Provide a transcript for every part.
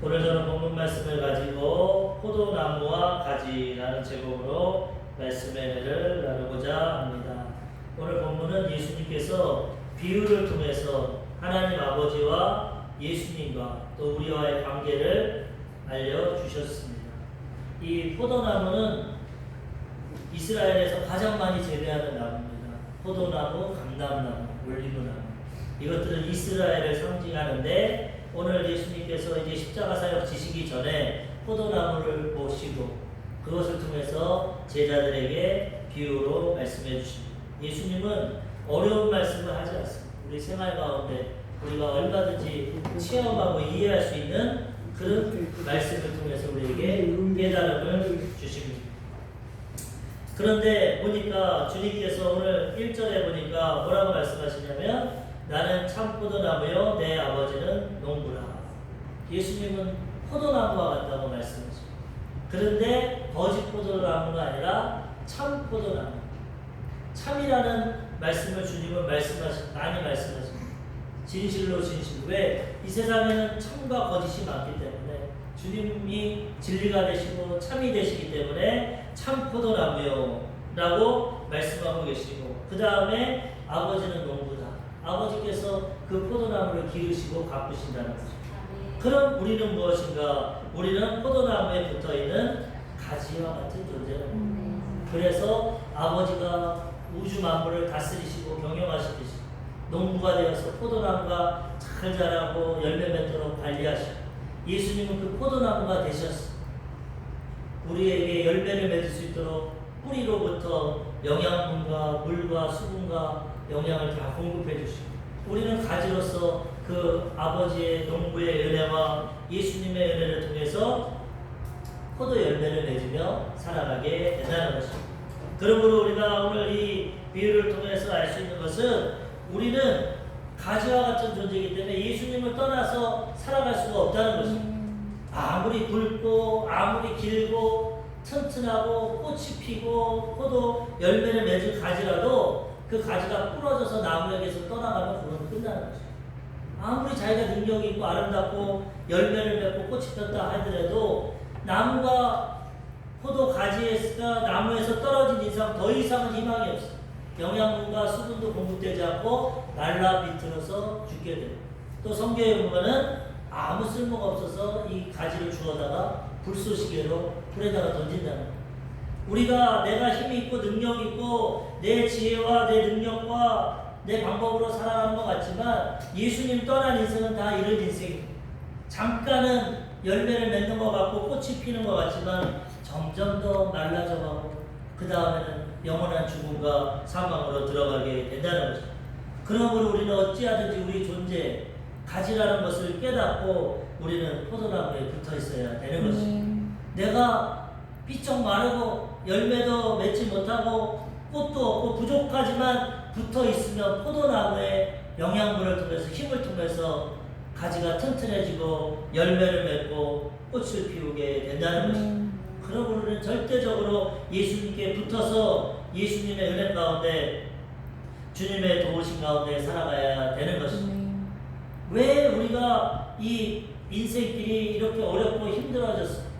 오늘 저는 본문 말씀을 가지고 포도나무와 가지라는 제목으로 말씀의 은혜를 나누고자 합니다. 오늘 본문은 예수님께서 비유를 통해서 하나님 아버지와 예수님과 또 우리와의 관계를 알려주셨습니다. 이 포도나무는 이스라엘에서 가장 많이 재배하는 나무입니다. 포도나무, 감람나무, 올리브나무, 이것들은 이스라엘을 상징하는데 오늘 예수님께서 이제 십자가 사역 지시기 전에 포도나무를 보시고 그것을 통해서 제자들에게 비유로 말씀해 주십니다. 예수님은 어려운 말씀을 하지 않습니다. 우리 생활 가운데 우리가 얼마든지 체험하고 이해할 수 있는 그런 말씀을 통해서 우리에게 깨달음을 주십니다. 그런데 보니까 주님께서 오늘 1절에 보니까 뭐라고 말씀하시냐면 나는 참 포도나무요 내 아버지는 농부라. 예수님은 포도나무와 같다고 말씀하십니다. 그런데 거짓 포도나무가 아니라 참 포도나무. 참이라는 말씀을 주님은 많이 말씀하십니다. 진실로 진실. 왜? 이 세상에는 참과 거짓이 많기 때문에 주님이 진리가 되시고 참이 되시기 때문에 참 포도나무요 라고 말씀하고 계시고, 그 다음에 아버지는 농부다. 아버지께서 그 포도나무를 기르시고 가꾸신다는 거죠. 그럼 우리는 무엇인가? 우리는 포도나무에 붙어있는 가지와 같은 존재입니다. 그래서 아버지가 우주 만물을 다스리시고 경영하시듯이 농부가 되어서 포도나무가 잘 자라고 열매 맺도록 관리하시고, 예수님은 그 포도나무가 되셨습니다. 우리에게 열매를 맺을 수 있도록 뿌리로부터 영양분과 물과 수분과 영양을 다 공급해 주시고, 우리는 가지로서 그 아버지의 농부의 은혜와 예수님의 은혜를 통해서 포도 열매를 맺으며 살아가게 된다는 것입니다. 그러므로 우리가 오늘 이 비유를 통해서 알 수 있는 것은 우리는 가지와 같은 존재이기 때문에 예수님을 떠나서 살아갈 수가 없다는 것입니다. 아무리 굵고 아무리 길고 튼튼하고 꽃이 피고 포도 열매를 맺은 가지라도 그 가지가 부러져서 나무에게서 떠나가면 그건 끝나는 거죠. 아무리 자기가 능력이 있고 아름답고 열매를 맺고 꽃이 폈다 하더라도 나무가 포도 가지가 나무에서 떨어진 이상 더 이상은 희망이 없어요. 영양분과 수분도 공급되지 않고 말라 비틀어서 죽게 돼요. 또 성경에 보면은 아무 쓸모가 없어서 이 가지를 주워다가 불쏘시개로 불에다가 던진다는 거예요. 우리가 내가 힘이 있고 능력이 있고 내 지혜와 내 능력과 내 방법으로 살아가는 것 같지만 예수님 떠난 인생은 다 이런 인생입니다. 잠깐은 열매를 맺는 것 같고 꽃이 피는 것 같지만 점점 더 말라져가고 그 다음에는 영원한 죽음과 사망으로 들어가게 된다는 것입니다. 그러므로 우리는 어찌하든지 우리 존재 가지라는 것을 깨닫고 우리는 포도나무에 붙어 있어야 되는 것입니다. 내가 비쩍 마르고 열매도 맺지 못하고 꽃도 없고 부족하지만 붙어 있으면 포도나무의 영양분을 통해서 힘을 통해서 가지가 튼튼해지고 열매를 맺고 꽃을 피우게 된다는 것입니다. 그러므로 우리는 절대적으로 예수님께 붙어서 예수님의 은혜 가운데 주님의 도우심 가운데 살아가야 되는 것입니다. 왜 우리가 이 인생길이 이렇게 어렵고 힘들어졌어?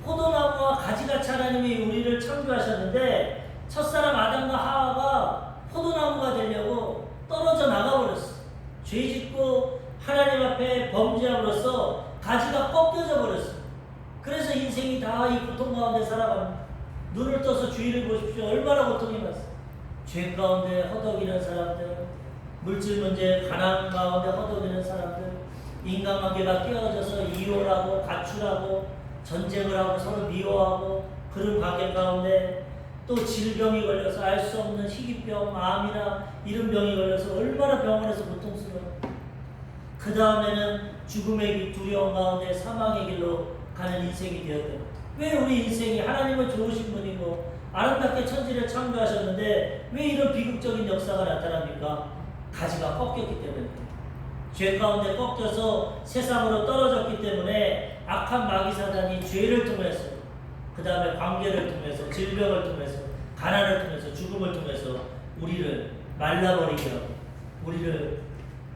포도나무와 가지같이 하나님이 우리를 창조하셨는데 첫사람 아담과 하와가 포도나무가 되려고 떨어져 나가버렸어. 죄짓고 하나님 앞에 범죄함으로써 가지가 꺾여져 버렸어. 그래서 인생이 다 이 고통 가운데 살아갑니다. 눈을 떠서 주위를 보십시오. 얼마나 고통이 많습니다. 죄 가운데 허덕이는 사람들, 물질 문제, 가난 가운데 허덕이는 사람들, 인간관계가 깨어져서 이혼하고 가출하고 전쟁을 하고 서로 미워하고 그런 관계 가운데 또 질병이 걸려서 알 수 없는 희귀병, 암이나 이런 병이 걸려서 얼마나 병원에서 고통스러워. 그 다음에는 죽음의 두려움 가운데 사망의 길로 가는 인생이 되었다. 왜 우리 인생이 하나님은 좋으신 분이고 아름답게 천지를 창조하셨는데 왜 이런 비극적인 역사가 나타납니까? 가지가 꺾였기 때문입니다. 죄 가운데 꺾여서 세상으로 떨어졌기 때문에 악한 마귀 사단이 죄를 통해서 그 다음에 관계를 통해서 질병을 통해서 가난을 통해서 죽음을 통해서 우리를 말라버리게 하고 우리를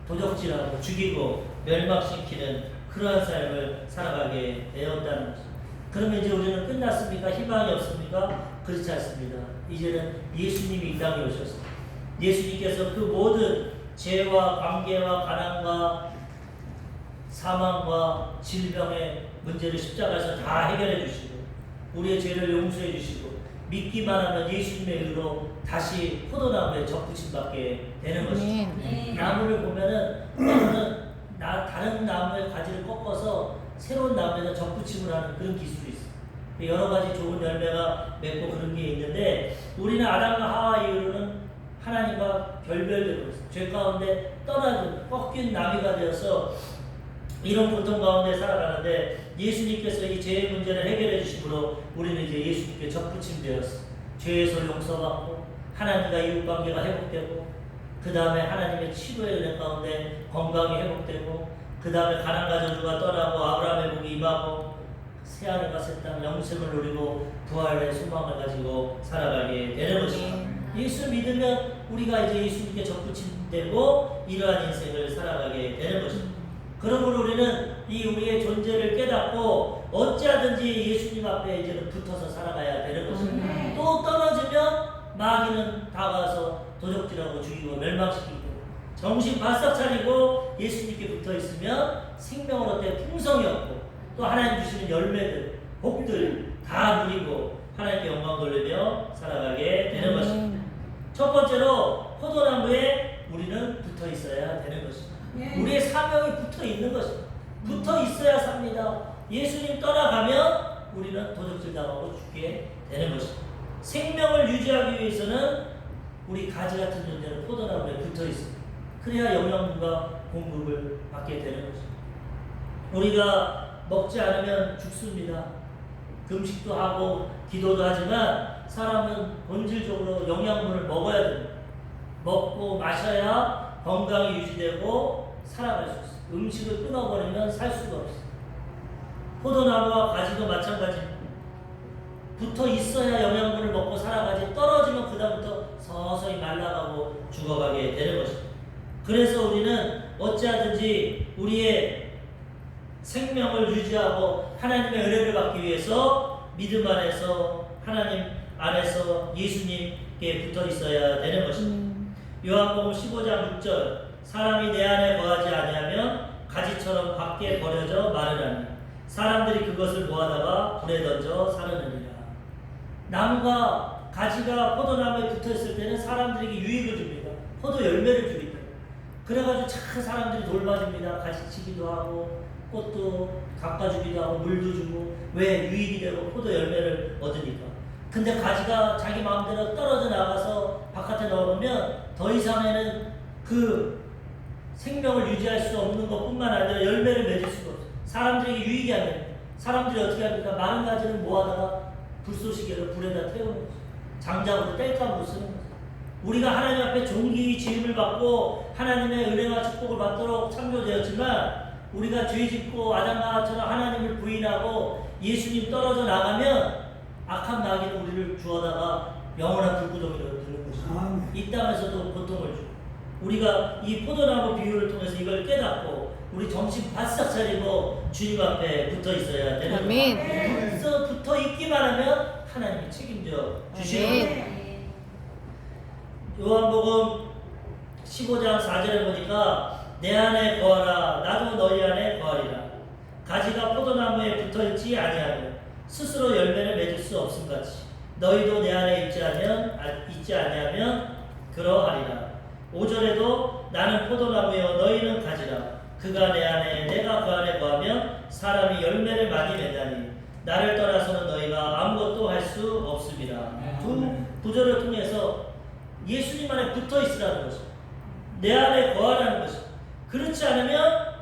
도적질하고 죽이고 멸망시키는 그러한 삶을 살아가게 되었다는 거죠. 그러면 이제 우리는 끝났습니까? 희망이 없습니까? 그렇지 않습니다. 이제는 예수님이 이 땅에 오셔서 예수님께서 그 모든 죄와 관계와 가난과 사망과 질병의 문제를 십자가에서 다 해결해 주시고 우리의 죄를 용서해 주시고 믿기만 하면 예수님의 의로 다시 포도나무에 접붙임 받게 되는 것이죠. 나무를 보면은 다른 나무의 가지를 꺾어서 새로운 나무에다 접붙임을 하는 그런 기술이 있어요. 여러 가지 좋은 열매가 맺고 그런 게 있는데 우리는 아담과 하와 이후로는 하나님과 결별되고 있어요. 죄 가운데 떠나든 꺾인 나비가 되어서 이런 고통 가운데 살아가는데 예수님께서 이 죄의 문제를 해결해 주심으로 우리는 이제 예수님께 접붙임되었어. 죄에서 용서받고 하나님과 이웃관계가 회복되고 그 다음에 하나님의 치료의 은혜 가운데 건강이 회복되고 그 다음에 가난과 저주가 떠나고 아브라함의 복이 임하고 새하늘과 새 땅 영생을 누리고 부활의 소망을 가지고 살아가게 되는 것입니다. 예수 믿으면 우리가 이제 예수님께 접붙임되고 이러한 인생을 살아가게 되는 것입니다. 그러므로 우리는 이 우리의 존재를 깨닫고 어찌하든지 예수님 앞에 이제는 붙어서 살아가야 되는 것입니다. 또 떨어지면 마귀는 다가와서 도적질하고 죽이고 멸망시키고 정신 바싹 차리고 예수님께 붙어 있으면 생명을 얻되 풍성이 없고 또 하나님 주시는 열매들, 복들 다 누리고 하나님께 영광 돌리며 살아가게 되는 것입니다. 첫 번째로 포도나무에 우리는 붙어 있어야 되는 것입니다. 우리의 사명이 붙어 있는 것입니다. 붙어 있어야 삽니다. 예수님 떠나가면 우리는 도적질 당하고 죽게 되는 것입니다. 생명을 유지하기 위해서는 우리 가지 같은 존재는 포도나무에 붙어 있습니다. 그래야 영양분과 공급을 받게 되는 것입니다. 우리가 먹지 않으면 죽습니다. 금식도 하고 기도도 하지만 사람은 본질적으로 영양분을 먹어야 됩니다. 먹고 마셔야 건강이 유지되고 살아갈 수 있어요. 음식을 끊어버리면 살 수가 없어요. 포도나무와 가지도 마찬가지입니다. 붙어 있어야 영양분을 먹고 살아가지 떨어지면 그다음부터 서서히 말라가고 죽어가게 되는 것입니다. 그래서 우리는 어찌하든지 우리의 생명을 유지하고 하나님의 은혜를 받기 위해서 믿음 안에서 하나님 안에서 예수님께 붙어 있어야 되는 것입니다. 요한복음 15장 6절 사람이 내 안에 거하지 아니하면 가지처럼 밖에 버려져 마르나니 사람들이 그것을 모아다가 불에 던져 사르느니라. 나무가 가지가 포도나무에 붙어있을 때는 사람들에게 유익을 줍니다. 포도 열매를 주기 때문에. 그래가지고 참 사람들이 돌봐줍니다. 가지치기도 하고 꽃도 깎아주기도 하고 물도 주고 왜 유익이 되고 포도 열매를 얻으니까. 근데 가지가 자기 마음대로 떨어져 나가서 바깥에 넣어놓으면 더 이상에는 그 생명을 유지할 수 없는 것뿐만 아니라 열매를 맺을 수가 없어요. 사람들에게 유익이 안 됩니다. 사람들이 어떻게 합니까? 마른 가지를 모아다가 불쏘시개로 불에다 태우는 거죠. 장작으로 땔감으로 쓰는 거죠. 우리가 하나님 앞에 존귀히 지음을 받고 하나님의 은혜와 축복을 받도록 창조되었지만 우리가 죄짓고 아담과 하와처럼 하나님을 부인하고 예수님 떨어져 나가면 악한 마귀는 우리를 주워다가 영원한 불구덩이로 드는 것입니다. 이 땅에서도 고통을 주고 우리가 이 포도나무 비유를 통해서 이걸 깨닫고 우리 정신 바싹 차리고 주님 앞에 붙어 있어야 되는 겁니다. 그래서 붙어 있기만 하면 하나님이 책임져 주시는 겁니다. 요한복음 15장 4절에 보니까 내 안에 거하라 나도 너희 안에 거하리라. 가지가 포도나무에 붙어있지 아니하며 스스로 열매를 맺을 수 없음같이 너희도 내 안에 있지 아니하면 그러하리라. 5절에도 나는 포도나무여 너희는 가지라. 그가 내 안에 내가 그 안에 거하면 사람이 열매를 많이 맺나니 나를 떠나서는 너희가 아무것도 할 수 없습니다. 두 구절을 통해서 예수님 안에 붙어 있으라는 것입니다. 내 안에 거하라는 것입니다. 그렇지 않으면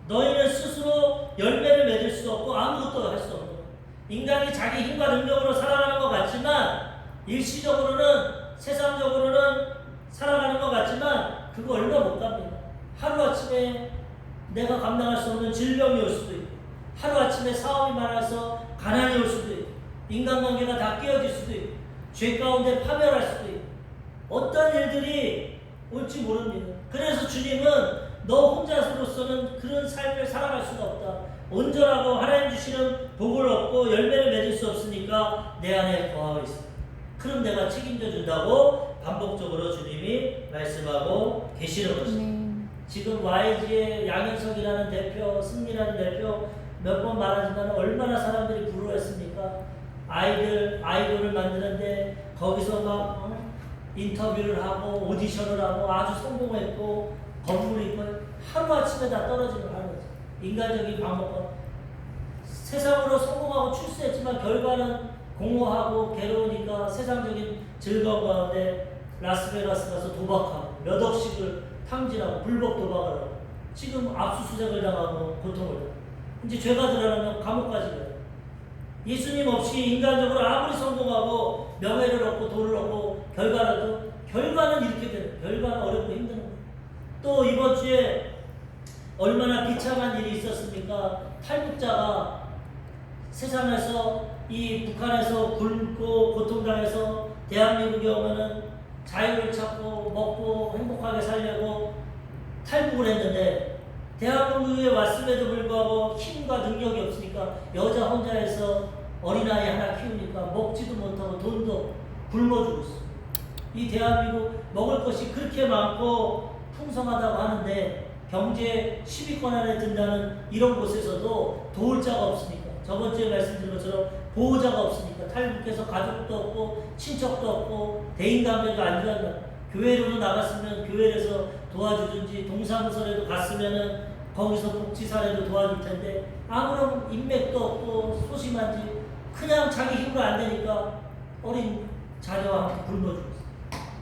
너희는 스스로 열매를 맺을 수 없고 아무것도 할 수 없는 거예요. 인간이 자기 힘과 능력으로 살아가는 것 같지만 일시적으로는 세상적으로는 살아가는 것 같지만 그거 얼마 못 갑니다. 하루아침에 내가 감당할 수 없는 질병이 올 수도 있고 하루아침에 사업이 많아서 가난이 올 수도 있고 인간관계가 다 깨어질 수도 있고 죄 가운데 파멸할 수도 있고 어떤 일들이 올지 모릅니다. 그래서 주님은 너 혼자서로서는 그런 삶을 살아갈 수가 없다. 온전하고 하나님 주시는 복을 얻고 열매를 맺을 수 없으니까 내 안에 거하고 있어. 그럼 내가 책임져 준다고 반복적으로 주님이 말씀하고 계시는 것입니다. 지금 YG의 양현석이라는 대표, 승리라는 대표 몇 번 말하지만 얼마나 사람들이 부러워했습니까? 아이돌을 만드는데 거기서 막 인터뷰를 하고 오디션을 하고 아주 성공했고 건물이 있고 하루아침에 다 떨어지는 하는 거죠. 인간적인 방법과 세상으로 성공하고 출세했지만 결과는 공허하고 괴로우니까 세상적인 즐거움 가운데 라스베가스 가서 도박하고 몇 억씩을 탕진하고 불법 도박을 하고 지금 압수수색을 당하고 고통을 당하고 이제 죄가 드러나면 감옥까지 가요. 예수님 없이 인간적으로 아무리 성공하고 명예를 얻고 돈을 얻고 결과는 이렇게 되는 결과는 어렵고 힘든 거예요. 또 이번 주에 얼마나 비참한 일이 있었습니까? 탈북자가 세상에서 이 북한에서 굶고 고통당해서 대한민국에 오면은 자유를 찾고 먹고 행복하게 살려고 탈북을 했는데 대한민국에 왔음에도 불구하고 힘과 능력이 없으니까 여자 혼자해서 어린아이 하나 키우니까 먹지도 못하고 돈도 굶어 죽고 있어. 이 대한민국 먹을 것이 그렇게 많고 풍성하다고 하는데 경제 10위권 안에 든다는 이런 곳에서도 도울 자가 없으니까 저번 주에 말씀드린 것처럼 보호자가 없으니까 탈북해서 가족도 없고 친척도 없고 대인관계가 안 좋아한다. 교회로도 나갔으면 교회에서 도와주든지 동사무소에도 갔으면은 거기서 복지사례도 도와줄 텐데 아무런 인맥도 없고 소심한지 그냥 자기 힘으로 안 되니까 어린 자녀와 함께 굶어 죽었어.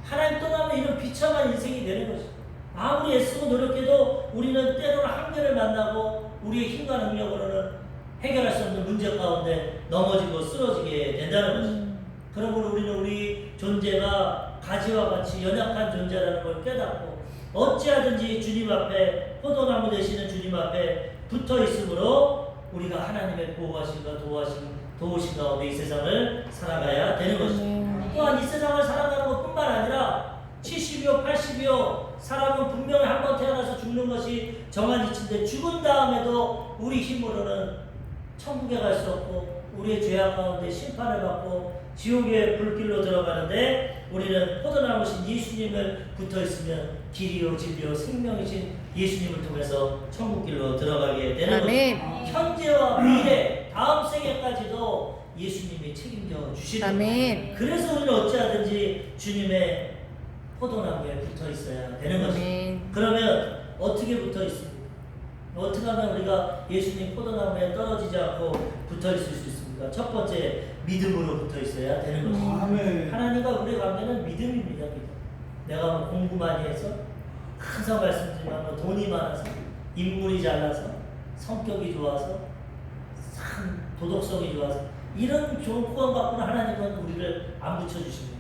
하나님 떠나면 이런 비참한 인생이 되는 것이죠. 아무리 애쓰고 노력해도 우리는 때로는 한계를 만나고 우리의 힘과 능력으로는 해결할 수 없는 문제 가운데 넘어지고 쓰러지게 된다는 것이죠. 그러므로 우리는 우리 존재가 가지와 같이 연약한 존재라는 걸 깨닫고 어찌하든지 주님 앞에 포도나무 되시는 주님 앞에 붙어 있으므로 우리가 하나님의 보호하심과 도우심 가운데 이 세상을 살아가야 되는 것입니다. 또한 이 세상을 살아가는 것뿐만 아니라 70이요 80이요 사람은 분명히 한 번 태어나서 죽는 것이 정한 이치인데 죽은 다음에도 우리 힘으로는 천국에 갈 수 없고 우리의 죄악 가운데 심판을 받고 지옥의 불길로 들어가는데 우리는 포도나무신 예수님을 붙어있으면 길이요 진리요 생명이신 예수님을 통해서 천국길로 들어가게 되는 것입니다. 현재와 미래 다음 세계까지도 예수님이 책임져 주시는 거예요. 그래서 우리는 어찌하든지 주님의 포도나무에 붙어 있어야 되는 것입니다. 그러면 어떻게 붙어 있습니까? 어떻게 하면 우리가 예수님 포도나무에 떨어지지 않고 붙어 있을 수 있습니까? 첫 번째, 믿음으로 붙어 있어야 되는 것입니다. 하나님과 우리의 관계는 믿음입니다. 믿음. 내가 뭐 공부 많이 해서 항상 말씀드리면 돈이 많아서 인물이 잘나서 성격이 좋아서 참 도덕성이 좋아서 이런 조건 갖고는 하나님은 우리를 안 붙여주십니다.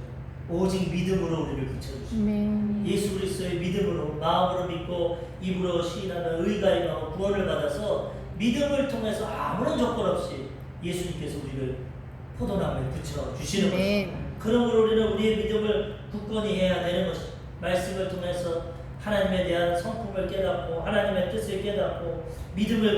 오직 믿음으로 우리를 붙여주십니다. 예수 그리스도의 믿음으로 마음으로 믿고 입으로 시인하면 의가 임하고 구원을 받아서 믿음을 통해서 아무런 조건 없이 예수님께서 우리를 포도나무에 붙여주시는 것입니다. 그러므로 우리는 우리의 믿음을 굳건히 해야 되는 것입니다. 말씀을 통해서 하나님에 대한 성품을 깨닫고 하나님의 뜻을 깨닫고 믿음을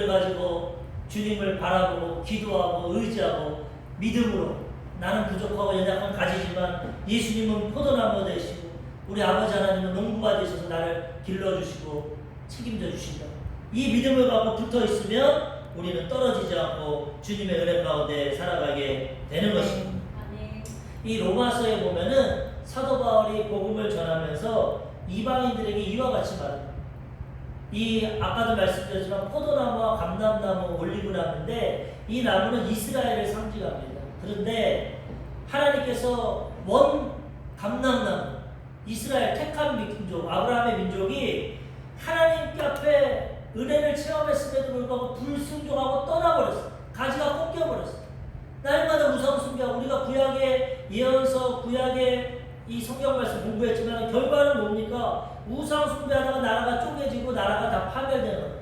가지고 주님을 바라보고 기도하고 의지하고 믿음으로 나는 부족하고 연약한 가지지만 예수님은 포도나무 되시고 우리 아버지 하나님은 농부가 되셔서 나를 길러주시고 책임져 주신다. 이 믿음을 갖고 붙어 있으면 우리는 떨어지지 않고 주님의 은혜 가운데 살아가게 되는 것입니다. 이 로마서에 보면은 사도 바울이 복음을 전하면서 이방인들에게 이와 같이 말합니다. 이 아까도 말씀드렸지만 포도나무와 감람나무, 올리브나무인데 이 나무는 이스라엘을 상징합니다. 그런데 하나님께서 원 감람나무, 이스라엘 택한 민족, 아브라함의 민족이 하나님 앞에 은혜를 체험했음에도 불구하고 불순종하고 떠나버렸어. 가지가 꺾여버렸어. 날마다 우상 숭배하고 우리가 구약의 예언서, 구약의 이 성경 말씀 공부했지만 결과는 뭡니까? 우상 숭배하다가 나라가 쪼개지고 나라가 다 파멸되는 거예요.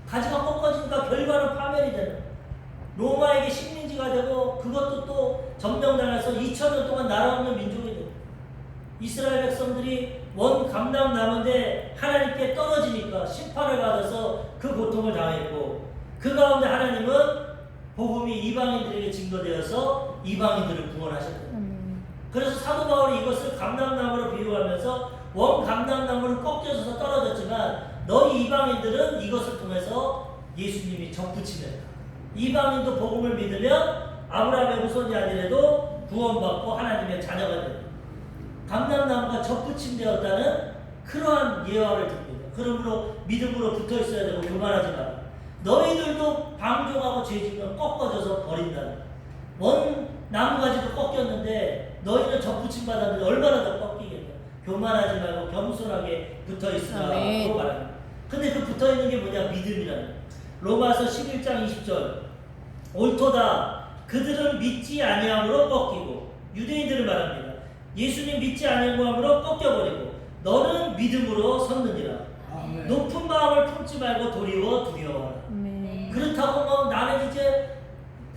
가지가 꺾어지니까 결과는 파멸이 되는 거예요. 로마에게 식민지가 되고 그것도 또 점령당해서 2000년 동안 나라 없는 민족이 되고 이스라엘 백성들이 원 감람나무인데 하나님께 떨어지니까 심판을 받아서 그 고통을 당했고, 그 가운데 하나님은 복음이 이방인들에게 증거되어서 이방인들을 구원하셨다. 그래서 사도 바울이 이것을 감람나무로 비유하면서 원 감람나무를 꺾여서 떨어졌지만 너희 이방인들은 이것을 통해서 예수님이 접붙이셨다. 이방인도 복음을 믿으면 아브라함의 후손이 아니래도 구원받고 하나님의 자녀가 된다. 감람나무가 접붙임되었다는 그러한 예화를 듭니다. 그러므로 믿음으로 붙어 있어야 되고 교만하지 마라. 너희들도 방종하고 죄짓면 꺾어져서 버린다는. 원 나무가지도 꺾였는데 너희는 접붙임 받았는데 얼마나 더 꺾이겠냐. 교만하지 말고 겸손하게 붙어 있으라고 말합니다. 근데 그 붙어 있는 게 뭐냐? 믿음이라는. 로마서 11장 20절. 옳도다. 그들은 믿지 아니함으로 꺾이고, 유대인들을 말합니다. 예수님 믿지 아니함으로 꺾여버리고 너는 믿음으로 섰느니라. 아멘. 높은 마음을 품지 말고 도리어 두려워하라. 그렇다고 뭐 나는 이제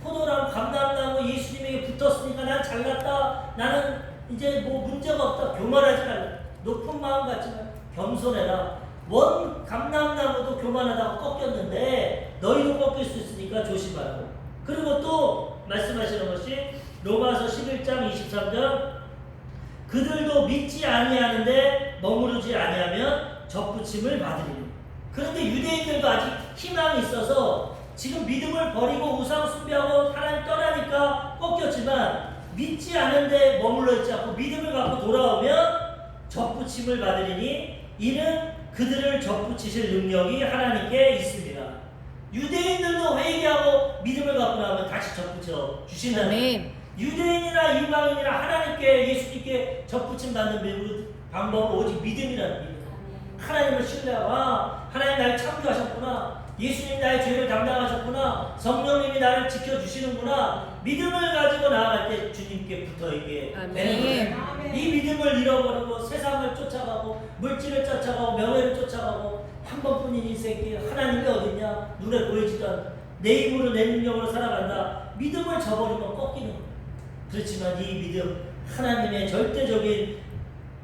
포도나무 감람나무 예수님에게 붙었으니까 난 잘났다, 나는 이제 뭐 문제가 없다, 교만하지 말라. 높은 마음 갖지만 겸손해라. 원 감람나무도 교만하다고 꺾였는데 너희도 꺾일 수 있으니까 조심하라고. 그리고 또 말씀하시는 것이 로마서 11장 23절. 그들도 믿지 아니하는데 머무르지 아니하면 접붙임을 받으리니. 그런데 유대인들도 아직 희망이 있어서 지금 믿음을 버리고 우상 숭배하고 하나님 떠나니까 꺾였지만, 믿지 않은데 머물러 있지 않고 믿음을 갖고 돌아오면 접붙임을 받으리니 이는 그들을 접붙이실 능력이 하나님께 있습니다. 유대인들도 회개하고 믿음을 갖고 나오면 다시 접붙여 주신다는. 유대인이나 이방인이나 하나님께 예수님께 접붙임 받는 방법은 오직 믿음이라는 믿음. 하나님을 신뢰하고 하나님 나를 창조하셨구나, 예수님 나의 죄를 담당하셨구나, 성령님이 나를 지켜주시는구나, 믿음을 가지고 나아갈 때 주님께 붙어있게 되는 거예요. 이 믿음을 잃어버리고 세상을 쫓아가고 물질을 쫓아가고 명예를 쫓아가고 한 번뿐인 인생에 하나님이 어딨냐, 눈에 보이지도 않아, 내 힘으로 내 능력으로 살아간다. 믿음을 저버리면 꺾이는 거예요. 그렇지만 이 믿음, 하나님의 절대적인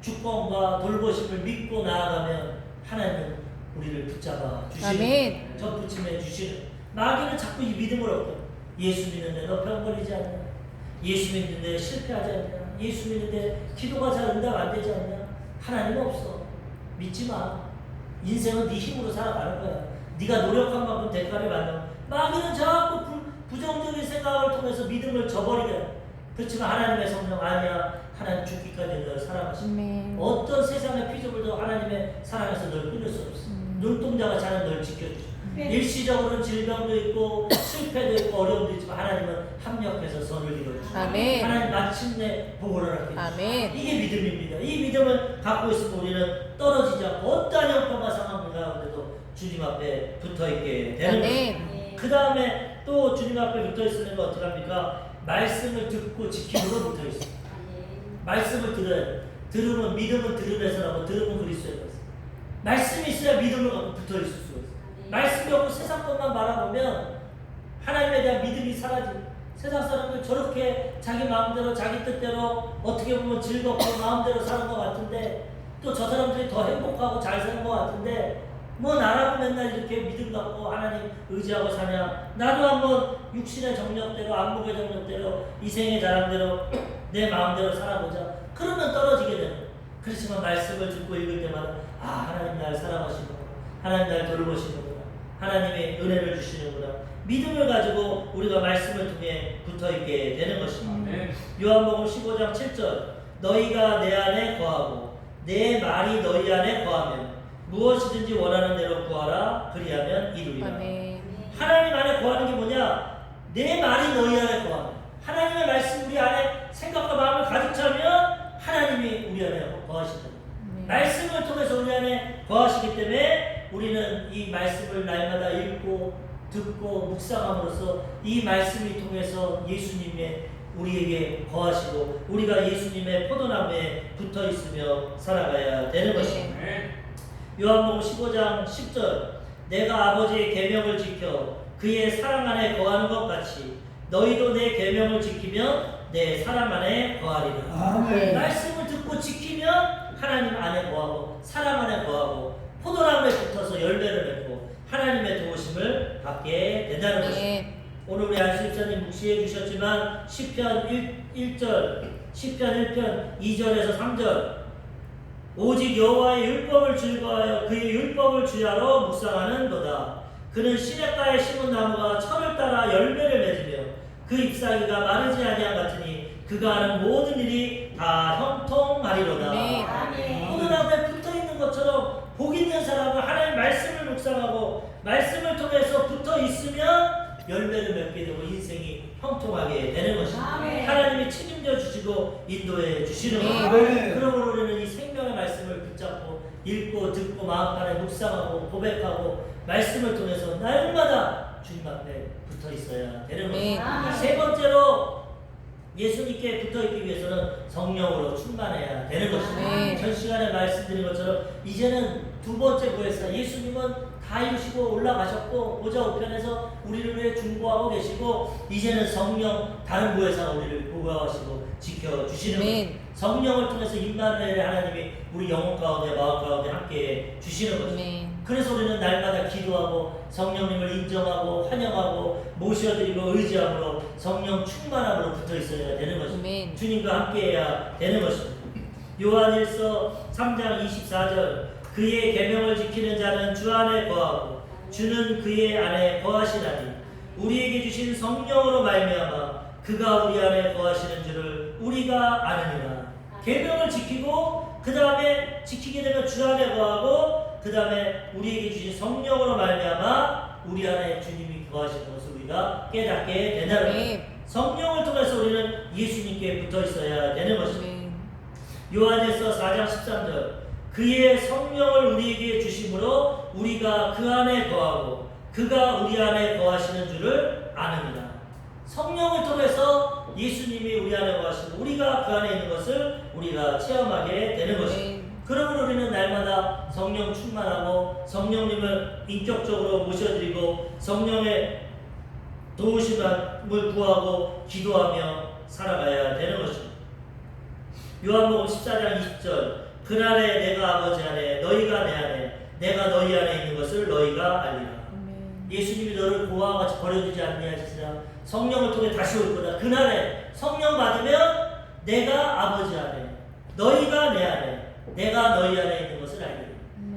주권과 돌보심을 믿고 나아가면 하나님은 우리를 붙잡아 주시는, 접붙임해 주시는. 마귀는 자꾸 이 믿음을 얻고, 예수 믿는데 너 병 걸리지 않냐, 예수 믿는데 실패하지 않냐, 예수 믿는데 기도가 잘 응답 안 되지 않냐. 하나님 없어. 믿지 마. 인생은 네 힘으로 살아가는 거야. 네가 노력한 만큼 대가를 받는. 마귀는 자꾸 부정적인 생각을 통해서 믿음을 저버리게 해. 그렇지만 하나님의 성령 아니야. 하나님 죽기까지 널 사랑하신다. 어떤 세상의 피조물도 하나님의 사랑에서 널 끊을 수 없어. 눈동자가 자는 널 지켜주죠. 일시적으로는 질병도 있고 실패도 있고 어려움도 있지만 하나님은 합력해서 선을 이루어주시고 하나님 마침내 보호를 하게. 이게 믿음입니다. 이 믿음을 갖고 있으면 우리는 떨어지지 않고 어떠한 형편과 상황 가운데도 주님 앞에 붙어있게 되는 거예요. 그 다음에 또 주님 앞에 붙어있으면 어떻게 합니까? 말씀을 듣고 지킴으로 붙어있어요. 말씀을 들어야 돼. 들으면, 믿음은 들으면서라고, 들으면 그리스도에 있어요. 말씀이 있어야 믿음을 갖고 붙어있을 수가 있어요. 말씀이 없고 세상 것만 바라보면 하나님에 대한 믿음이 사라지고, 세상 사람들 저렇게 자기 마음대로 자기 뜻대로 어떻게 보면 즐겁고 마음대로 사는 것 같은데, 또 저 사람들이 더 행복하고 잘 사는 것 같은데, 뭐 나라고 맨날 이렇게 믿음 갖고 하나님 의지하고 사냐. 나도 한번 육신의 정력대로, 안목의 정력대로, 이생의 자랑대로 내 마음대로 살아보자. 그러면 떨어지게 되는 거예요. 그렇지만 말씀을 듣고 읽을 때마다 하나님 날 사랑하시는구나, 하나님 날 돌보시는구나, 하나님의 은혜를 주시는구나. 믿음을 가지고 우리가 말씀을 통해 붙어있게 되는 것입니다. 요한복음 15장 7절. 너희가 내 안에 거하고 내 말이 너희 안에 거하면 무엇이든지 원하는 대로 구하라. 그리하면 이루리라. 하나님 안에 거하는 게 뭐냐? 내 말이 너희 안에 거하면, 하나님의 말씀 우리 안에 생각과 마음을 가득 차면 하나님이 우리 안에 거하신다. 말씀을 통해서 우리 안에 거하시기 때문에 우리는 이 말씀을 날마다 읽고 듣고 묵상함으로써 이 말씀이 통해서 예수님의 우리에게 거하시고 우리가 예수님의 포도나무에 붙어 있으며 살아가야 되는 것입니다. 요한복음 15장 10절. 내가 아버지의 계명을 지켜 그의 사랑 안에 거하는 것 같이 너희도 내 계명을 지키면 내 사랑 안에 거하리라. 말씀을 듣고 지키면 하나님 안에 거하고 사랑 안에 거하고 포도나무에 붙어서 열매를 맺고 하나님의 도우심을 받게 된다는 것입니다. 오늘 우리 안수집사님 묵시해 주셨지만 시편 1절, 시편 1편 2절에서 3절 오직 여호와의 율법을 즐거워하여 그의 율법을 주야로 묵상하는 도다. 그는 시냇가에 심은 나무가 철을 따라 열매를 맺으며 그 잎사귀가 마르지 아니한 같으니 그가 하는 모든 일이 다 형통하리로다. 포도나무에 붙어있는 것처럼 복 있는 사람은 하나님 말씀을 묵상하고 말씀을 통해서 붙어있으면 열매를 맺게 되고 인생이 형통하게 되는 것입니다. 하나님이 책임져 주시고 인도해 주시는 것입니다. 그러므로 우리는 이 생명의 말씀을 붙잡고 읽고 듣고 마음간에 묵상하고 고백하고 말씀을 통해서 날마다 주님 앞에 붙어 있어야 되는 것입니다. 세 번째로 예수님께 붙어 있기 위해서는 성령으로 충만해야 되는 것입니다. 전 시간에 말씀드린 것처럼 이제는 두 번째 구에서 예수님은 다 이루시고 올라가셨고 보좌 우편에서 우리를 위해 중보하고 계시고 이제는 성령 다른 구에서 우리를 보호하시고 지켜주시는 것입니다. 성령을 통해서 임마누엘의 하나님이 우리 영혼 가운데 마음 가운데 함께 주시는 것입니다. 그래서 우리는 날마다 기도하고 성령님을 인정하고 환영하고 모셔드리고 의지함으로 성령 충만함으로 붙어 있어야 되는 것입니다. 주님과 함께해야 되는 것입니다. 요한일서 3장 24절 그의 계명을 지키는 자는 주 안에 거하고 주는 그의 안에 거하시나니 우리에게 주신 성령으로 말미암아 그가 우리 안에 거하시는 줄을 우리가 아느니라. 계명을 지키고 그 다음에 지키게 되면 주 안에 거하고 그 다음에 우리에게 주신 성령으로 말미암아 우리 안에 주님이 거하시는 것을 우리가 깨닫게 된다는 것입니다. 성령을 통해서 우리는 예수님께 붙어 있어야 되는 것입니다. 요한일서 4장 13절 그의 성령을 우리에게 주심으로 우리가 그 안에 거하고 그가 우리 안에 거하시는 줄을 아느니라. 성령을 통해서 예수님이 우리 안에 거하시고 우리가 그 안에 있는 것을 우리가 체험하게 되는 것입니다. 그러므로 우리는 날마다 성령 충만하고 성령님을 인격적으로 모셔드리고 성령의 도우심을 구하고 기도하며 살아가야 되는 것입니다. 요한복음 14장 20절 그날에 내가 아버지 안에 너희가 내 안에 내가 너희 안에 있는 것을 너희가 알리라. 예수님이 너를 고아와 같이 버려두지 아니하시리라. 성령을 통해 다시 올 거다. 그날에 성령 받으면 내가 아버지 안에 너희가 내 안에 내가 너희 안에 있는 것을 알리라.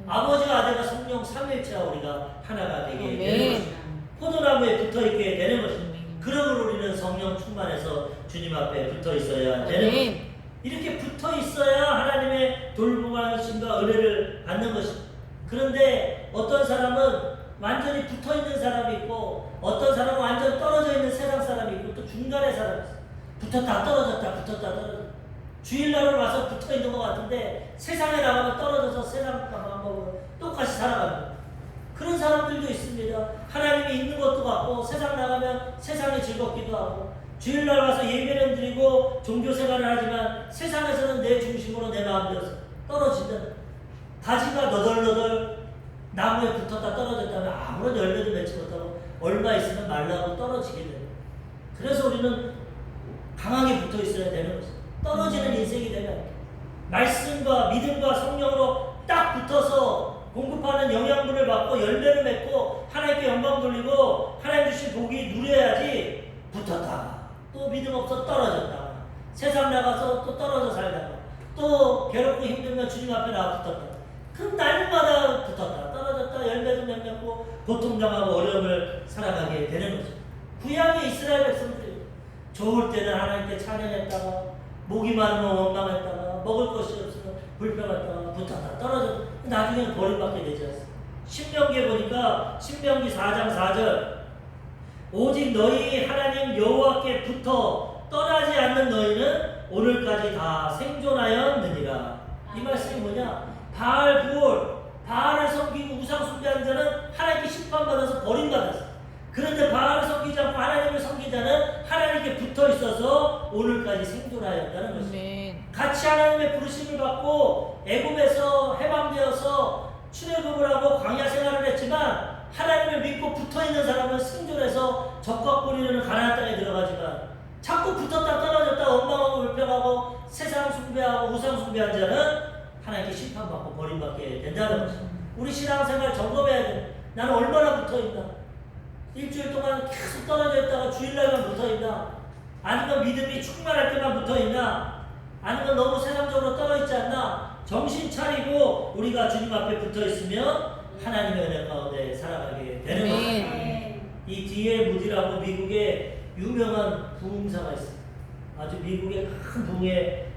아버지와 아들과 성령 삼일체와 우리가 하나가 되게 되는 것입니다. 포도나무에 붙어있게 되는 것입니다. 그러므로 우리는 성령 충만해서 주님 앞에 붙어 있어야 되는 것입니다. 이렇게 붙어 있어야 하나님의 돌보심과 은혜를 받는 것입니다. 그런데 어떤 사람은 완전히 붙어 있는 사람이 있고 어떤 사람은 완전히 떨어져 있는 세상 사람이 있고 또 중간의 사람이 있어요. 붙었다 떨어졌다 붙었다 떨어졌다. 주일날을 와서 붙어 있는 것 같은데 세상에 나가면 떨어져서 세상 방법으로 똑같이 살아갑니다. 그런 사람들도 있습니다. 하나님이 있는 것도 같고 세상 나가면 세상이 즐겁기도 하고 주일날 와서 예배는 드리고 종교생활을 하지만 세상에서는 내 중심으로 내 마음대로 떨어지는 가지가 너덜너덜 나무에 붙었다 떨어졌다면 아무런 열매도 맺지 못하고 얼마 있으면 말라고 떨어지게 돼요. 그래서 우리는 강하게 붙어 있어야 되는 거죠. 떨어지는 인생이 되면 말씀과 믿음과 성령으로 딱 붙어서 공급하는 영양분을 받고 열매를 맺고 하나님께 영광 돌리고 하나님 주신 복이 누려야지 붙었다 또 믿음 없어 떨어졌다 세상 나가서 또 떨어져 살다가 또 괴롭고 힘들면 주님 앞에 나와 붙었다 그럼 날마다 붙었다 떨어졌다 열매도 맺고 고통당하고 어려움을 살아가게 되는 거죠. 구약의 이스라엘 백성들이 좋을 때는 하나님께 찬양했다가 목이 마르면 원망했다가 먹을 것이 없으면 불평했다가 붙었다 떨어졌다 나중에는 버림받게 되지 않습니까? 신명기에 보니까 신명기 4장 4절 오직 너희 하나님 여호와께 붙어 떠나지 않는 너희는 오늘까지 다 생존하였느니라. 이 말씀이 뭐냐? 바알 부올 바알을 섬기고 우상 숭배하는 자는 하나님께 심판받아서 버림받았어. 그런데 바알을 섬기지 않고 하나님을 섬긴 자는 하나님께 붙어 있어서 오늘까지 생존하였다는 것입니다. 같이 하나님의 부르심을 받고 애굽에서 해방되어서 출애굽을 하고 광야 생활을 했지만 하나님을 믿고 붙어있는 사람은 생존해서 적과 뿌리는 가나안 땅에 들어가지만 자꾸 붙었다 떨어졌다 원망하고 불평하고 세상 숭배하고 우상 숭배한 자는 하나님께 심판받고 버림받게 된다는 것이죠. 우리 신앙생활 점검해야 돼. 나는 얼마나 붙어있나? 일주일 동안 계속 떨어져 있다가 주일날만 붙어있나? 아니면 믿음이 충만할 때만 붙어있나? 아니면 너무 세상적으로 떨어있지 않나? 정신 차리고 우리가 주님 앞에 붙어있으면 하나님의 은혜 가운데 살아가게 되는 것입니다. 이 D.L. 무디라고 미국의 유명한 부흥사가 있어요. 아주 미국의 큰 부흥의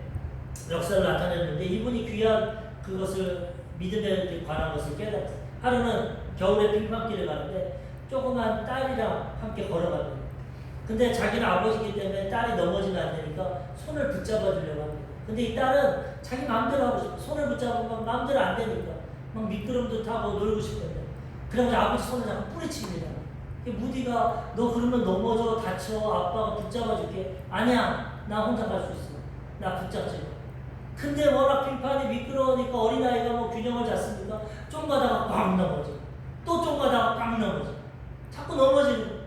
역사를 나타냈는데 이분이 귀한 그것을 믿음에 관한 것을 깨달았어요. 하루는 겨울에 빙판길을 가는데 조그만 딸이랑 함께 걸어갑니다. 근데 자기는 아버지이기 때문에 딸이 넘어지면 안 되니까 손을 붙잡아 주려고 합니다. 근데 이 딸은 자기 마음대로 하고 싶어. 손을 붙잡으면 마음대로 안 되니까 막 미끄럼도 타고 놀고 싶은데 그래서 아버지 손을 자꾸 뿌리칩니다. 무디가 너 그러면 넘어져 다쳐 아빠가 붙잡아 줄게. 아니야 나 혼자 갈 수 있어. 나 붙잡지 마. 근데 워낙 빙판이 미끄러우니까 어린아이가 뭐 균형을 잡습니까? 좀 가다가 꽝 넘어져. 또 좀 가다가 꽝 넘어져. 자꾸 넘어지는 거야.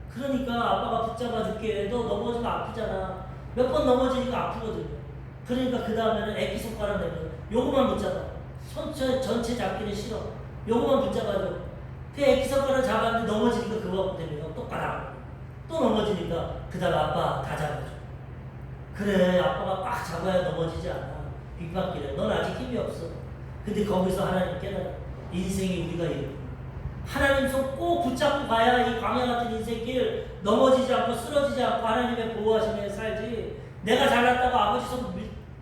그러니까 아빠가 붙잡아 줄게. 너 넘어지면 아프잖아. 몇 번 넘어지니까 아프거든요. 그러니까 그 다음에는 애기손가락 내면 요거만 붙잡아. 손 전체 잡기는 싫어. 요거만 붙잡아줘. 그 애기손가락 잡았는데 넘어지니까 그거 됩니다. 또 까닥. 또 넘어지니까 그 다음에 아빠 다 잡아줘. 그래 아빠가 꽉 잡아야 넘어지지 않아. 빙판길에 넌 아직 힘이 없어. 근데 거기서 하나님 깨달아. 인생이 우리가 이렇구나. 하나님 손 꼭 붙잡고 가야 이 광야 같은 인생길 넘어지지 않고 쓰러지지 않고 하나님의 보호하심에 살지. 내가 잘났다고 아버지 손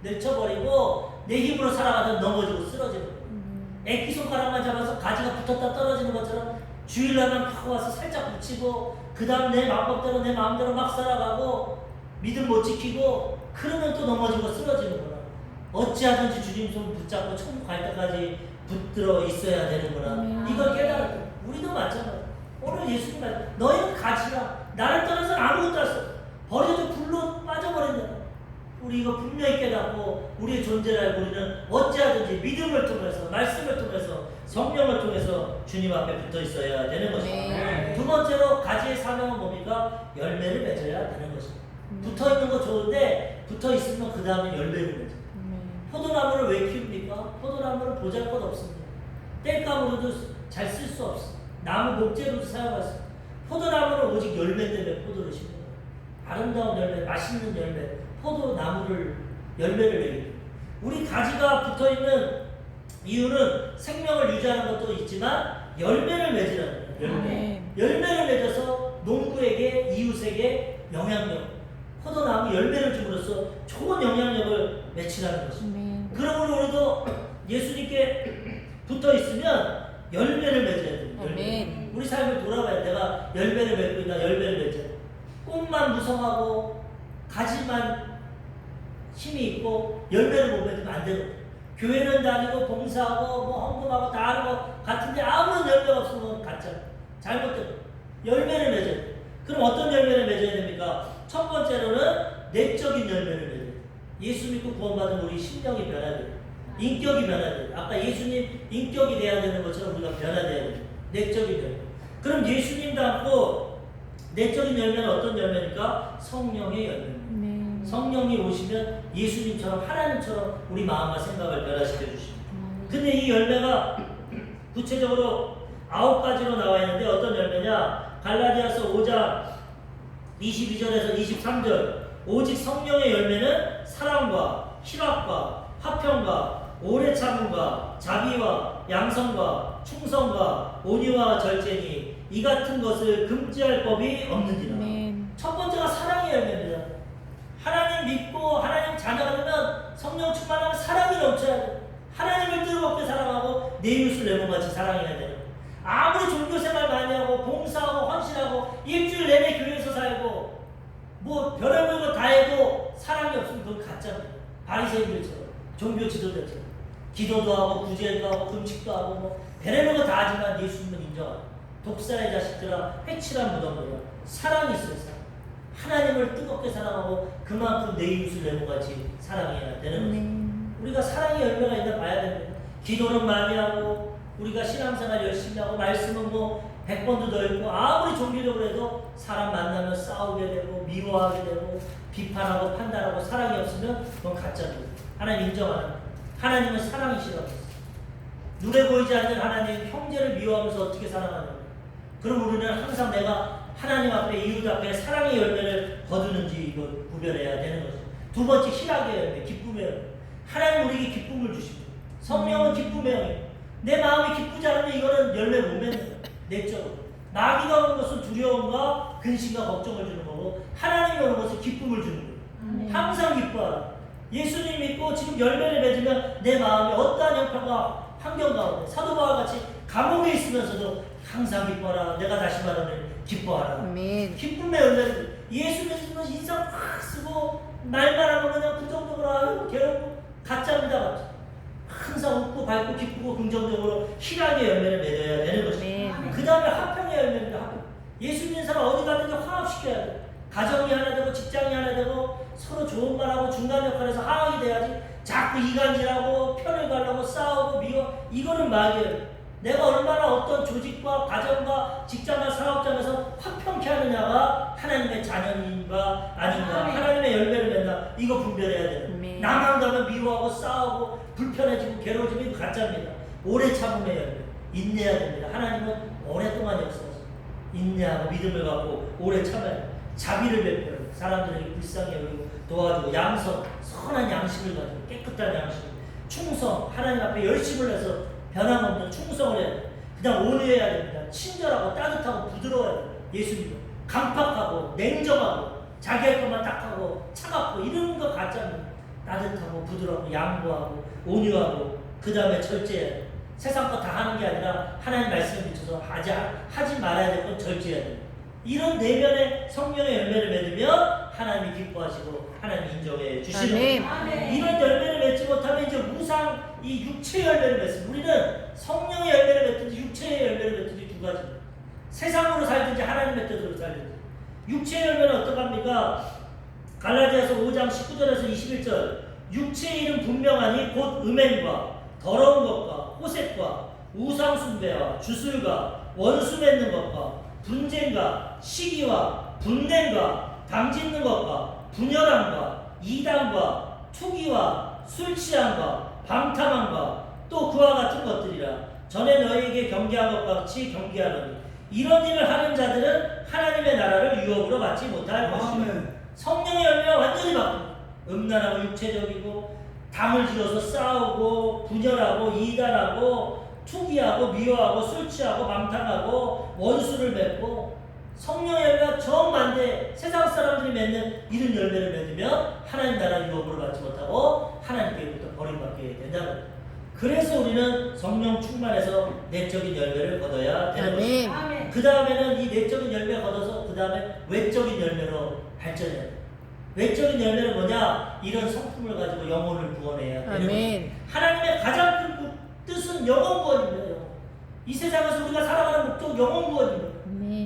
내쳐버리고 내 힘으로 살아가다 넘어지고 쓰러지는 거야. 애기 손가락만 잡아서 가지가 붙었다 떨어지는 것처럼 주일날만 하고 와서 살짝 붙이고 그 다음 내 마음대로 내 마음대로 막 살아가고 믿음 못 지키고 그러면 또 넘어지고 쓰러지는 거야. 어찌하든지 주님 손 붙잡고 천국 갈 때까지 붙들어 있어야 되는구나. 이걸 깨달았다. 우리도 마찬가지야. 오늘 예수님 말 너희는 가지라. 나를 떠나서 아무것도 할 수 없어. 버려져 불로 빠져버린다. 우리 이거 분명히 깨닫고 우리의 존재를 알고 우리는 어찌하든지 믿음을 통해서 말씀을 통해서 성령을 통해서 주님 앞에 붙어 있어야 되는 것입니다. 두 번째로 가지의 사명은 뭡니까? 열매를 맺어야 되는 것입니다. 붙어 있는 거 좋은데 붙어 있으면 그 다음에 열매를 맺어. 포도나무를 왜 키웁니까? 포도나무를 보잘것 없습니다. 땔감으로도 잘 쓸 수 없어. 나무 목재로도 사용할 수 없어. 포도나무는 오직 열매 때문에 포도를 심는 거예요. 아름다운 열매, 맛있는 열매, 포도나무를 열매를 내게 돼요. 우리 가지가 붙어있는 이유는 생명을 유지하는 것도 있지만 열매를 맺으라는 거예요. 열매를 맺어서 농부에게 이웃에게 영향력, 포도나무 열매를 줌으로써 좋은 영향력을 맺히라는 것입니다. 그러므로 우리도 예수님께 붙어 있으면 열매를 맺어야 됩니다. 우리 삶을 돌아봐야 내가 열매를 맺고 있나 열매를 맺어야 돼. 꽃만 무성하고 가지만 힘이 있고 열매를 못 맺으면 안 되는 거예요. 교회는 다니고 봉사하고 뭐 헌금하고 다 하는 것 같은데 아무런 열매가 없으면 가짜. 잘못된 거예요. 열매를 맺어야 돼요. 그럼 어떤 열매를 맺어야 됩니까? 첫 번째로는 내적인 열매를 맺어야 돼요. 예수 믿고 구원받은 우리 심령이 변화야 돼요. 인격이 변화야 돼요. 아까 예수님 인격이 돼야 되는 것처럼 우리가 변화돼야 돼요. 내적인 열매. 그럼 예수님 닮고 내적인 열매는 어떤 열매입니까? 성령의 열매입니다. 성령이 오시면 예수님처럼 하나님처럼 우리 마음과 생각을 변화시켜 주십니다. 근데 이 열매가 구체적으로 9가지로 나와 있는데 어떤 열매냐? 갈라디아서 5장 22절에서 23절. 오직 성령의 열매는 사랑과 희락과 화평과 오래 참음과 자비와 양성과 충성과 온유와 절제니 이 같은 것을 금지할 법이 없느니라. 첫 번째가 사랑의 열매입니다. 하나님 믿고 하나님 자녀가 되면 성령 충만하면 사랑이 넘쳐야 돼. 하나님을 뜨겁게 사랑하고 내 이웃을 내 몸같이 사랑해야 돼요. 아무리 종교생활 많이 하고 봉사하고 헌신하고 일주일 내내 교회에서 살고 뭐 별의별 거 다 해도 사랑이 없으면 그건 가짜입니다. 바리새인들처럼 종교 지도자처럼 기도도 하고 구제도 하고 금식도 하고 뭐 별의별 거 다 하지만 예수님은 인정하고 독사의 자식들아 회칠한 무덤이야. 사랑이 있어요. 사랑. 하나님을 뜨겁게 사랑하고 그만큼 내 이웃을 내 몸같이 사랑해야 되는 거죠. 우리가 사랑의 열매가 있나 봐야 됩니다. 기도는 많이 하고 우리가 신앙생활 열심히 하고 말씀은 뭐 100번도 더 읽고 아무리 종교적으로 해도 사람 만나면 싸우게 되고 미워하게 되고 비판하고 판단하고 사랑이 없으면 그건 가짜입니다. 하나님 인정하는. 하나님은 사랑이시라고 했어요. 눈에 보이지 않는 하나님 형제를 미워하면서 어떻게 사랑하냐고. 그럼 우리는 항상 내가 하나님 앞에 이웃 앞에 사랑의 열매를 거두는지 이거 구별해야 되는 거죠. 두 번째 희락의 열매, 기쁨의 열매. 하나님 우리에게 기쁨을 주시고 성령은 기쁨의 영이에요. 내 마음이 기쁘지 않으면 이거는 열매 못 맺는 거예요. 내적으로. 마귀가 오는 것은 두려움과 근심과 걱정을 주는 거고 하나님이 오는 것은 기쁨을 주는 거예요. 항상 기뻐하라. 예수님 믿고 지금 열매를 맺으면 내 마음에 어떠한 형편과 환경 가운데 사도 바울과 같이 감옥에 있으면서도 항상 기뻐하라. 내가 다시 말하는 기뻐하라. 아멘. 기쁨의 열매를 예수 믿으면 인상 확 쓰고 말만 하면 그냥 부정적으로 하고 괴롭고 가짜입니다. 항상 웃고 밝고 기쁘고 긍정적으로 희락의 열매를 맺어야 되는 것입니다. 그 다음에 화평의 열매입니다. 화평. 예수 믿는 사람 어디 가든지 화합시켜야 돼. 가정이 하나 되고 직장이 하나 되고 서로 좋은 말하고 중간 역할에서 화합이 돼야지. 자꾸 이간질하고 편을 가려고 싸우고 미워. 이거는 마귀예요. 내가 얼마나 어떤 조직과 가정과 직장과 사업장에서 화평케 하느냐가 하나님의 자녀인가 아닌가, 하나님의 열매를 맺나, 이거 분별해야 돼요. 나만 가면 미워하고 싸우고 불편해지고 괴로워지면 이거 가짜입니다. 오래 참음의 열매, 인내해야 됩니다. 하나님은 오랫동안 역사하시고 인내하고 믿음을 갖고 오래 참아야 돼요. 자비를 베풀어요. 사람들에게 불쌍히 여기고 도와주고 양성, 선한 양심을 가지고 깨끗한 양심, 충성, 하나님 앞에 열심을 해서 변함없는 충성을 해야 돼요. 그냥 온유해야 됩니다. 친절하고 따뜻하고 부드러워야 돼요. 예수님은 강팍하고 냉정하고 자기 할 것만 딱 하고 차갑고 이런 거 가짜입니다. 따뜻하고 부드럽고 양보하고 온유하고 그 다음에 절제해야 돼요. 세상 거 다 하는 게 아니라 하나님 말씀에 비춰서 하지 말아야 될 건 절제해야 돼요. 이런 내면의 성령의 열매를 맺으면 하나님이 기뻐하시고 하나님이 인정해 주시는 거예요. 이런 열매를 맺지 못하면 이제 우상 이 육체의 열매를 맺습니다. 우리는 성령의 열매를 맺든지 육체의 열매를 맺든지 두 가지입니다. 세상으로 살든지 하나님의 뜻으로 살든지. 육체의 열매는 어떡합니까? 갈라디아서 5장 19절에서 21절 육체의 일은 분명하니 곧 음행과 더러운 것과 호색과 우상 숭배와 주술과 원수 맺는 것과 분쟁과 시기와 분냄과 방짓는 것과 분열함과 이단과 투기와 술 취함과 방탕함과 또 그와 같은 것들이라. 전에 너희에게 경계한 것과 같이 경계하노니 이런 일을 하는 자들은 하나님의 나라를 유업으로 받지 못할 것이며. 성령의 열매가 완전히 바뀝니다. 음란하고 육체적이고 담을 지어서 싸우고 분열하고 이단하고 투기하고 미워하고 술 취하고 방탕하고 원수를 맺고 성령의 열매가 정반대 세상 사람들이 맺는 이런 열매를 맺으면 하나님 나라 유업으로 받지 못하고 하나님께로부터 버림받게 된다는 거예요. 그래서 우리는 성령 충만해서 내적인 열매를 거둬야 되는 것입니다. 그 다음에는 이 내적인 열매 거둬서 그 다음에 외적인 열매로 발전해야 돼요. 외적인 열매는 뭐냐? 이런 성품을 가지고 영혼을 구원해야 되는 것입니다. 하나님의 가장 큰 뜻은 영혼 구원입니다. 이 세상에서 우리가 살아가는 목적 영혼 구원입니다.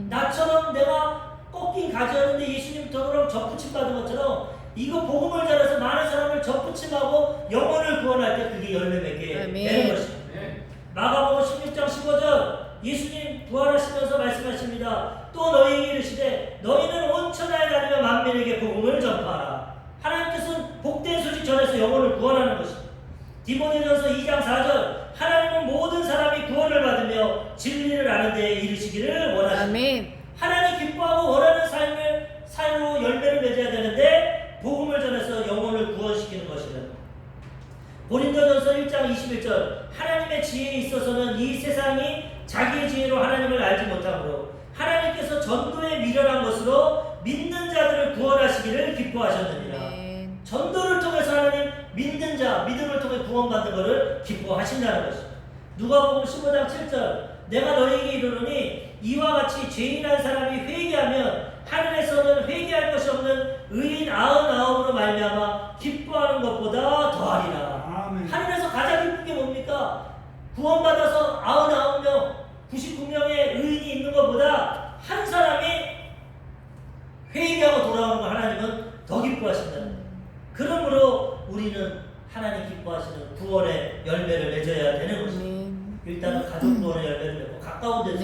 나처럼 내가 꺾인 가지였는데 예수님 통으로 접붙임 받은 것처럼 이거 복음을 전해서 많은 사람을 접붙임하고 영혼을 구원할 때 그게 열매 맺게 되는 것입니다. 마가복음 16장 15절 예수님 부활하시면서 말씀하십니다. 또 너희에게 이르시되 너희는 온 천하에 다니며 만민에게 복음을 전파하라. 하나님께서는 복된 소식 전해서 영혼을 구원하는 것입니다. 디모데전서 2장 4절 하나님은 모든 사람이 구원을 받으며 진리를 아는 데에 이르시기를 원하십니다. 하나님 기뻐하고 원하는 삶으로 열매를 맺어야 되는데 복음을 전해서 영혼을 구원시키는 것이다. 고린도전서 1장 21절 하나님의 지혜에 있어서는 이 세상이 자기의 지혜로 하나님을 알지 못하므로 하나님께서 전도에 미련한 것으로 믿는 자들을 구원하시기를 기뻐하셨느니라. 전도를 통해서 하나님 믿는 자, 믿음을 통해 구원받는 것을 기뻐하신다는 것입니다. 누가복음 15장 7절 내가 너희에게 이르노니 이와 같이 죄인한 사람이 회개하면 하늘에서는 회개할 것이 없는 의인 99으로 말미암아 기뻐하는 것보다 더하리라. 하늘에서 가장 기쁜 게 뭡니까? 구원받아서 99명, 99명의 의인이 있는 것보다 한 사람이 회개하고 돌아오는 걸 하나님은 더 기뻐하신다는 거예요. 그러므로 우리는 하나님 기뻐하시는 구원의 열매를 맺어야 되는 것입니다. 일단은 가족 구원의 열매를 맺고 가까운 데서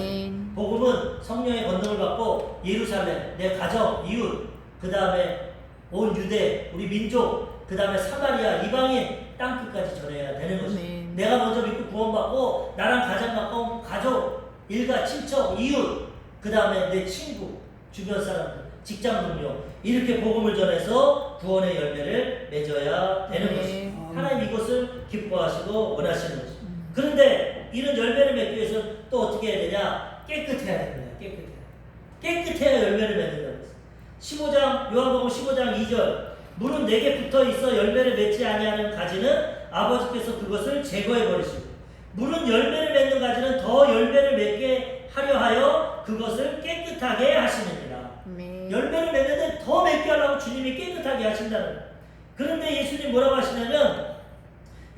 복음은 성령의 권능을 받고 예루살렘, 내 가정, 이웃, 그 다음에 온 유대, 우리 민족, 그 다음에 사마리아, 이방인 땅끝까지 전해야 되는 것이죠. 아멘. 내가 먼저 믿고 구원받고 나랑 가장 가까운 가족, 일가, 친척, 이웃, 그 다음에 내 친구, 주변 사람들, 직장 동료 이렇게 복음을 전해서 구원의 열매를 맺어야 되는 것이죠. 하나님 이것을 기뻐하시고 원하시는 것이죠. 그런데 이런 열매를 맺기 위해서 또 어떻게 해야 되냐? 깨끗해야 됩니다. 깨끗해야 열매를 맺는다고 했어요. 15장 요한복음 15장 2절 물은 내게 붙어 있어 열매를 맺지 아니하는 가지는 아버지께서 그것을 제거해 버리시고 물은 열매를 맺는 가지는 더 열매를 맺게 하려 하여 그것을 깨끗하게 하시느니라. 열매를 맺는데 더 맺게 하려고 주님이 깨끗하게 하신다는 거예요. 그런데 예수님 뭐라고 하시냐면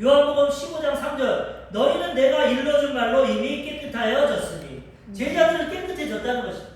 요한복음 15장 3절 너희는 내가 일러준 말로 이미 깨끗하여졌으니 제자들은 깨끗해졌다는 것입니다.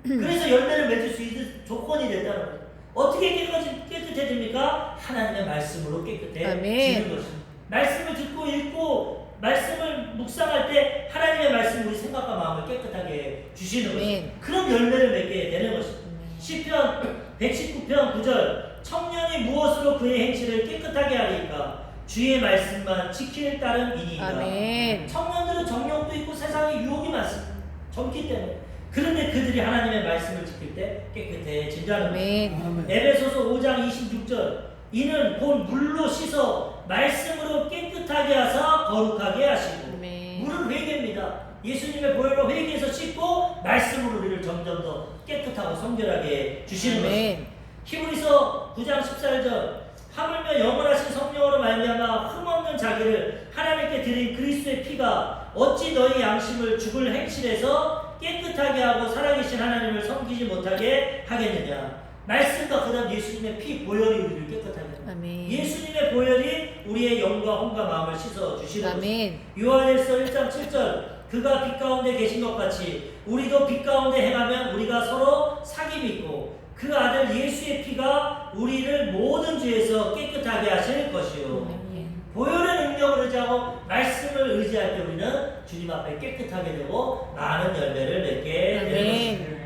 그래서 열매를 맺을 수 있는 조건이 됐다는 거예요. 어떻게 깨끗해집니까? 하나님의 말씀으로 깨끗해지는 것입니다. 말씀을 듣고 읽고 말씀을 묵상할 때 하나님의 말씀 우리 생각과 마음을 깨끗하게 주시는 것입니다. 그런 열매를 맺게 되는 것입니다. 시편 119편 9절 청년이 무엇으로 그의 행실을 깨끗하게 하리까 주의 말씀만 지킬 따름 이니이다. 청년들은 정욕도 있고 세상에 유혹이 많습니다. 젊기 때문에. 그런데 그들이 하나님의 말씀을 지킬 때 깨끗해진다는 것입니다. 에베소서 5장 26절 이는 곧 물로 씻어 말씀으로 깨끗하게 하사 거룩하게 하시고 물은 회개입니다. 예수님의 보혈로 회개해서 씻고 말씀으로 우리를 점점 더 깨끗하고 성결하게 주시는 것입니다. 히브리서 9장 14절 하물며 영원하신 성령으로 말미암아 흠없는 자기를 하나님께 드린 그리스도의 피가 어찌 너희 양심을 죽을 행실에서 깨끗하게 하고 살아계신 하나님을 섬기지 못하게 하겠느냐. 말씀과 그 다음 예수님의 피 보혈이 우리를 깨끗하게 합니다. 예수님의 보혈이 우리의 영과 혼과 마음을 씻어 주시는 것입니다. 요한일서 1장 7절 그가 빛 가운데 계신 것 같이 우리도 빛 가운데 행하면 우리가 서로 사귐이 있고 그 아들 예수의 피가 우리를 모든 죄에서 깨끗하게 하실 것이요. 보혈의 능력을 의지하고 말씀을 의지할 때 우리는 주님 앞에 깨끗하게 되고 많은 열매를 맺게 되는 것입니다.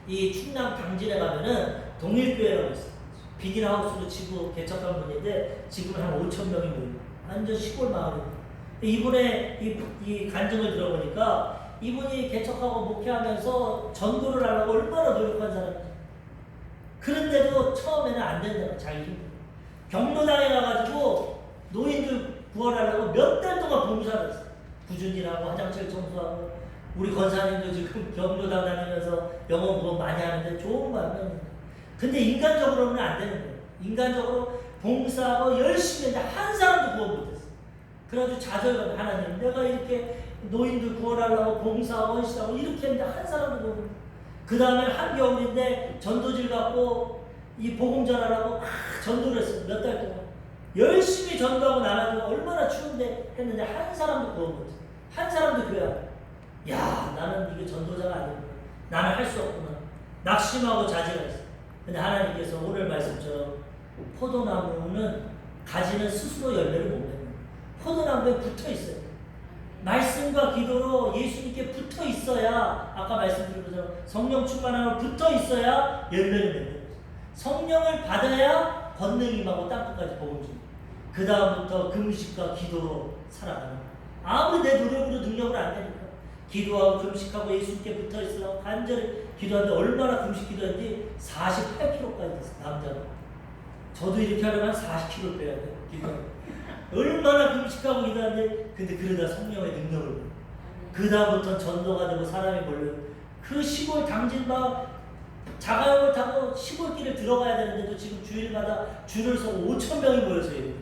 이 충남 당진에 가면은 동일교회라고 있어요. 비닐하우스로 치고 개척한 분인데 지금 한 5천 명이 모입니다. 완전 시골 마을입니다. 이분의 이 간증을 들어보니까 이분이 개척하고 목회하면서 전도를 하려고 얼마나 노력한 사람인지. 그런데도 처음에는 안 된다고 자기 힘들어. 경로당에 가가지고 노인들 구원하려고 몇 달 동안 봉사를 했어요. 구준일하고 화장실 청소하고 우리 권사님도 지금 경로당 다니면서 영어 구원 많이 하는데 좋은 마음입니다. 근데 인간적으로는 안 되는 거예요. 인간적으로 봉사하고 열심히 했는데 한 사람도 구원 못했어요. 그래가지고 좌절감 하나님 내가 이렇게 노인들 구원하려고 봉사하고 헌신하고 이렇게 했는데 한 사람도 구원 못했어요. 그 다음에 한겨울인데 전도질 갖고 이 복음 전하라고 막 전도를 했어요. 몇 달 동안. 열심히 전도하고 나눠주고 얼마나 추운데 했는데 한 사람도 구원 못했어요. 한 사람도 교회 안 해요. 야 나는 이게 전도자가 아니구나. 나는 할 수 없구나. 낙심하고 자질했어요. 근데 하나님께서 오늘 말씀처럼 포도나무는 가지는 스스로 열매를 못 맺는 포도나무에 붙어 있어요. 말씀과 기도로 예수님께 붙어 있어야 아까 말씀드린 것처럼 성령 충만함으로 붙어 있어야 열매를 맺는 거예요. 성령을 받아야 권능 임하고 땅끝까지 복음 줍니다. 그 다음부터 금식과 기도로 살아가는 거예요. 아무리 내 노력으로 능력을 안 되니까 기도하고 금식하고 예수님께 붙어 있으려고 간절히 기도하는데 얼마나 금식 기도했는지 48kg까지 됐어요. 남자가. 저도 이렇게 하려면 40kg 빼야 돼요. 기도하고. 얼마나 금식하고 기도하는데 근데 그러다 성령의 능력을 받아요. 그 다음부터는 전도가 되고 사람이 몰려요. 그 시골 당진방 자가용을 타고 시골길을 들어가야 되는데도 지금 주일마다 줄을 서고 5천 명이 모여서요.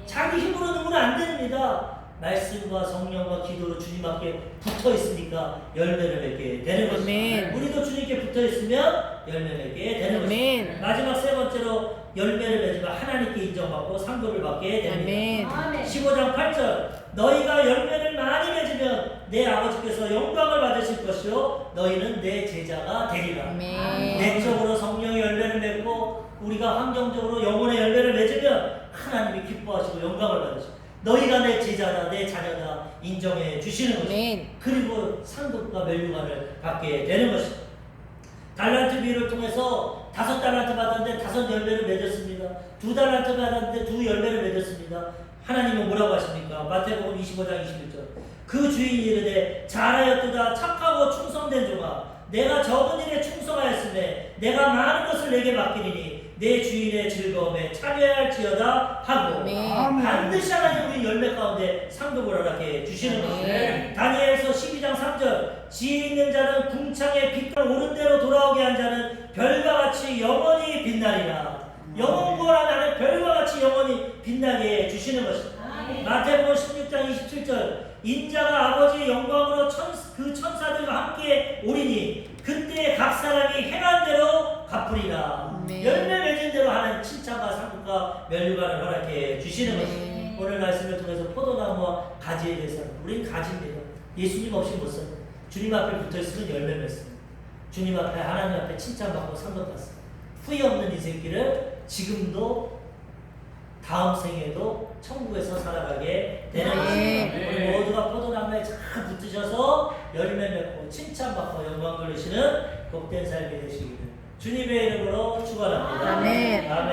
자기 힘으로는 안 됩니다. 말씀과 성령과 기도로 주님 앞에 붙어 있으니까 열매를 맺게 되는 것입니다. 우리도 주님께 붙어 있으면 열매 맺게 되는 것입니다. 마지막 세 번째로 열매를 맺으면 하나님께 인정받고 상급을 받게 됩니다. 15장 8절 너희가 열매를 많이 맺으면 내 아버지께서 영광을 받으실 것이요 너희는 내 제자가 되리라. 내적으로 성령의 열매를 맺고 우리가 환경적으로 영혼의 열매를 맺으면 하나님이 기뻐하시고 영광을 받으시고 너희가 내 제자다 내 자녀다 인정해 주시는 것입니다. 그리고 상급과 멸류관을 받게 되는 것입니다. 달란트 비유를 통해서 5달란트 받았는데 5열매를 맺었습니다. 2달란트 받았는데 2열매를 맺었습니다. 하나님은 뭐라고 하십니까? 마태복음 25장 21절. 그 주인이 이르되 잘하였도다 착하고 충성된 종아 내가 적은 일에 충성하였으매 내가 많은 것을 내게 맡기리니 내 주인의 즐거움에 참여할지어다 하고 반드시 하나님 우리 열매 가운데 상급을 허락해 주시는 것입니다. 다니엘서 12장 3절 지혜 있는 자는 궁창의 빛깔 오른 대로 돌아오게 한 자는 별과 같이 영원히 빛나리라. 영원 구원하는 별과 같이 영원히 빛나게 주시는 것입니다. 마태복음 16장 27절 인자가 아버지의 영광으로 그 천사들과 함께 오리니 그때 각 사람이 행한 대로 갚으리라. 열매 맺은 대로 하는 칭찬과 상급과 면류관을 허락해 주시는 것입니다. 오늘 말씀을 통해서 포도나무와 가지에 대해서 우린 가지입니다. 예수님 없이 못 삽니다. 주님 앞에 붙어있으면 열매 맺습니다. 주님 앞에 하나님 앞에 칭찬받고 상급받습니다. 후회 없는 인생길을 지금도 다음 생에도 천국에서 살아가게 되는 것입니다. 우리 모두가 포도나무에 잘 붙으셔서 열매 맺고 칭찬받고 영광 돌리시는 복된 삶이 되시기를 주님의 이름으로 축원합니다. 아멘. 아멘.